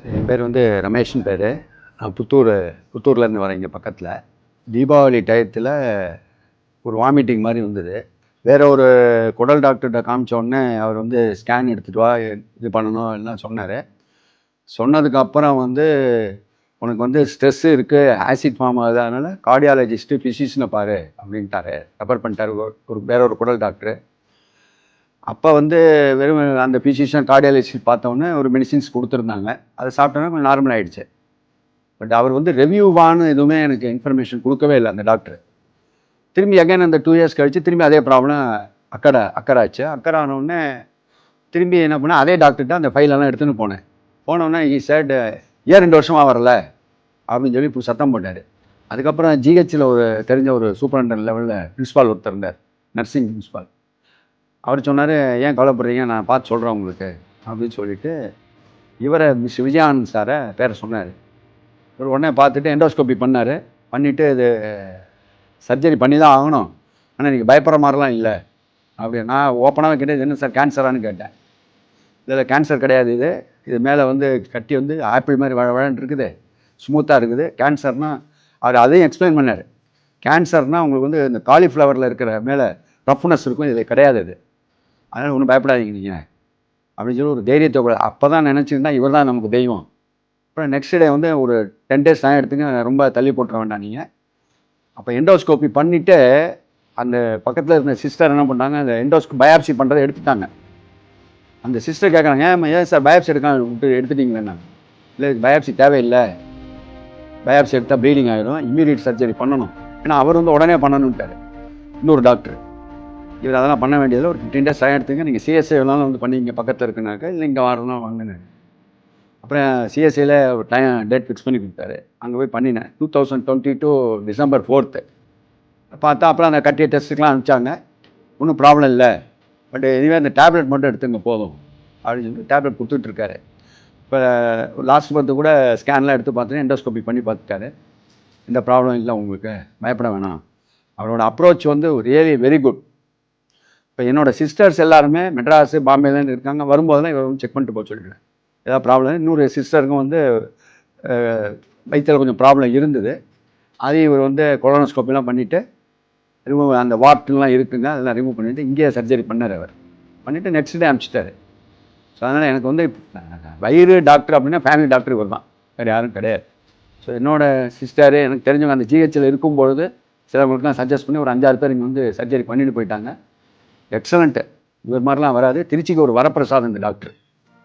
என் பேர் வந்து ரமேஷ்னு பேர். நான் புத்தூர்லேருந்து வரேன் இங்கே பக்கத்தில். தீபாவளி டயத்தில் ஒரு வாமிட்டிங் மாதிரி வந்தது. வேறு ஒரு குடல் டாக்டர்கிட்ட காமிச்சோடனே அவர் வந்து ஸ்கேன் எடுத்துகிட்டு வா, இது பண்ணணும் எல்லாம் சொன்னார். சொன்னதுக்கப்புறம் வந்து உனக்கு வந்து ஸ்ட்ரெஸ்ஸு இருக்குது, ஆசிட் ஃபார்ம் ஆகுது, அதனால் கார்டியாலஜிஸ்ட்டு ஃபிசிஷியனை பாரு அப்படின்ட்டாரு. ரெஃபர் பண்ணிட்டார் வேற ஒரு குடல் டாக்டரு. அப்போ வந்து வெறும் அந்த ஃபிசிஷியன் கார்டியாலஜிஸ்ட் பார்த்தோன்னே ஒரு மெடிசின்ஸ் கொடுத்துருந்தாங்க. அதை சாப்பிட்டோன்னா கொஞ்சம் நார்மல் ஆகிடுச்சு. பட் அவர் வந்து ரிவ்யூவான்னு எதுவுமே எனக்கு இன்ஃபர்மேஷன் கொடுக்கவே இல்லை அந்த டாக்டர். திரும்பி அகைன் அந்த 2 இயர்ஸ் கழித்து திரும்பி அதே ப்ராப்ளம் அக்கறாச்சு. அக்கறானோடனே திரும்பி என்ன பண்ணேன், அதே டாக்டர்கிட்ட அந்த ஃபைலெல்லாம் எடுத்துன்னு போனோடனே ஈ சேட் ஏன் 2 வருஷமாக வரல அப்படின்னு சொல்லி இப்போ சத்தம் போட்டார். அதுக்கப்புறம் ஜிஹெச்சில் ஒரு தெரிஞ்ச ஒரு சூப்பரண்டன்ட் லெவலில் பிரின்ஸ்பால் ஒருத்தர் இருந்தார், நர்சிங் பிரின்ஸ்பால். அவர் சொன்னார், ஏன் கவலைப்படுறீங்க, நான் பார்த்து சொல்கிறேன் உங்களுக்கு அப்படின்னு சொல்லிவிட்டு இவரை மிஸ் விஜயானந்த் சாரை பேரை சொன்னார். இவர் உடனே பார்த்துட்டு எண்டோஸ்கோப்பி பண்ணார். பண்ணிவிட்டு இது சர்ஜரி பண்ணி தான் ஆகணும், ஆனால் நீங்கள் பயப்படுற மாதிரிலாம் இல்லை அப்படி. நான் ஓப்பனாக கேட்டேன், என்ன சார் கேன்சரானு கேட்டேன். இதில் கேன்சர் கிடையாது, இது மேலே வந்து கட்டி வந்து ஆப்பிள் மாதிரி வழன்னு இருக்குது, ஸ்மூத்தாக இருக்குது. கேன்சர்னால் அவர் அதையும் எக்ஸ்பிளைன் பண்ணார். கேன்சர்னால் உங்களுக்கு வந்து இந்த காலிஃப்ளவரில் இருக்கிற மேலே ரஃப்னஸ் இருக்கும், இது கிடையாது. இது அதனால் ஒன்றும் பயப்படாதீங்க நீங்கள் அப்படின்னு சொல்லி ஒரு தைரியத்தை. அப்போ தான் நினச்சிருந்தா இவர் தான் நமக்கு தெய்வம். அப்புறம் நெக்ஸ்ட் டே வந்து ஒரு 10 days டைம் எடுத்துங்க, ரொம்ப தள்ளி போட்டுற வேண்டாம் நீங்கள். அப்போ எண்டோஸ்கோப்பி பண்ணிவிட்டு அந்த பக்கத்தில் இருந்த சிஸ்டர் என்ன பண்ணாங்க, அந்த பயாப்சி பண்ணுறதை எடுத்துட்டாங்க. அந்த சிஸ்டர் கேட்குறாங்க, ஏன் சார் பயாப்சி எடுத்துட்டீங்களேண்ணா. இல்லை, பயாப்சி தேவையில்லை, பயாப்சி எடுத்தால் ப்ளீடிங் ஆகிடும், இம்மீடியட் சர்ஜரி பண்ணணும். ஏன்னா அவர் வந்து உடனே பண்ணணுன்ட்டார் இன்னொரு டாக்டர். இவர் அதெல்லாம் பண்ண வேண்டியதில் ஒரு 15 days டைம் எடுத்துங்க, நீங்கள் சிஎஸ்ஐ வேணாலும் வந்து பண்ணிங்க பக்கத்தில் இருக்குனாக்கா, இல்லை இங்கே வரணும் வாங்கினு. அப்புறம் சிஎஸ்ஐயில் ஒரு டேட் ஃபிக்ஸ் பண்ணி கொடுத்தாரு. அங்கே போய் பண்ணினேன். 2022 December 4th பார்த்தா. அப்புறம் அந்த கட்டிய டெஸ்ட்டுக்கெலாம் அனுப்பிச்சாங்க. ஒன்றும் ப்ராப்ளம் இல்லை, பட் இதுவே அந்த டேப்லெட் மட்டும் எடுத்துங்க போதும் அப்படின்னு சொல்லிட்டு டேப்லெட் கொடுத்துட்ருக்காரு. இப்போ லாஸ்ட் மந்த்து கூட ஸ்கேன்லாம் எடுத்து பார்த்துட்டு எண்டோஸ்கோப்பி பண்ணி பார்த்துட்டாரு. இந்த ப்ராப்ளம் இல்லை, உங்களுக்கு பயப்பட வேணாம். அவரோட அப்ரோச் வந்து ரியலி வெரி குட். இப்போ என்னோடய சிஸ்டர்ஸ் எல்லாருமே மெட்ராஸு பாம்பேலேருந்து இருக்காங்க. வரும்போதெல்லாம் இவர் வந்து செக் பண்ணிட்டு போக சொல்லிடுவேன் ஏதாவது ப்ராப்ளம். இன்னொரு சிஸ்டருக்கும் வந்து வயிற்றில் கொஞ்சம் ப்ராப்ளம் இருந்தது. அதையும் இவர் வந்து கொலோனோஸ்கோப்பிலாம் பண்ணிவிட்டு ரிமூவ் அந்த வார்ட்லாம் இருக்குங்க, அதெல்லாம் ரிமூவ் பண்ணிவிட்டு இங்கேயே சர்ஜரி பண்ணார். அவர் பண்ணிவிட்டு நெக்ஸ்ட் டே அனுப்பிச்சிட்டாரு. ஸோ அதனால் எனக்கு வந்து வயிறு டாக்டர் அப்படின்னா ஃபேமிலி டாக்டர் இவர் தான், வேறு யாரும் கிடையாது. ஸோ என்னோடய சிஸ்டரு எனக்கு தெரிஞ்சவங்க அந்த ஜிஹெச்சில் இருக்கும்பொழுது சிலவங்களுக்குலாம் சஜஸ்ட் பண்ணி ஒரு 5-6 பேர் இங்கே வந்து சர்ஜரி பண்ணிட்டு போயிட்டாங்க. எக்ஸலண்ட்டு. இவர் மாதிரிலாம் வராது. திருச்சிக்கு ஒரு வரப்பிரசாதம் இந்த டாக்டர்.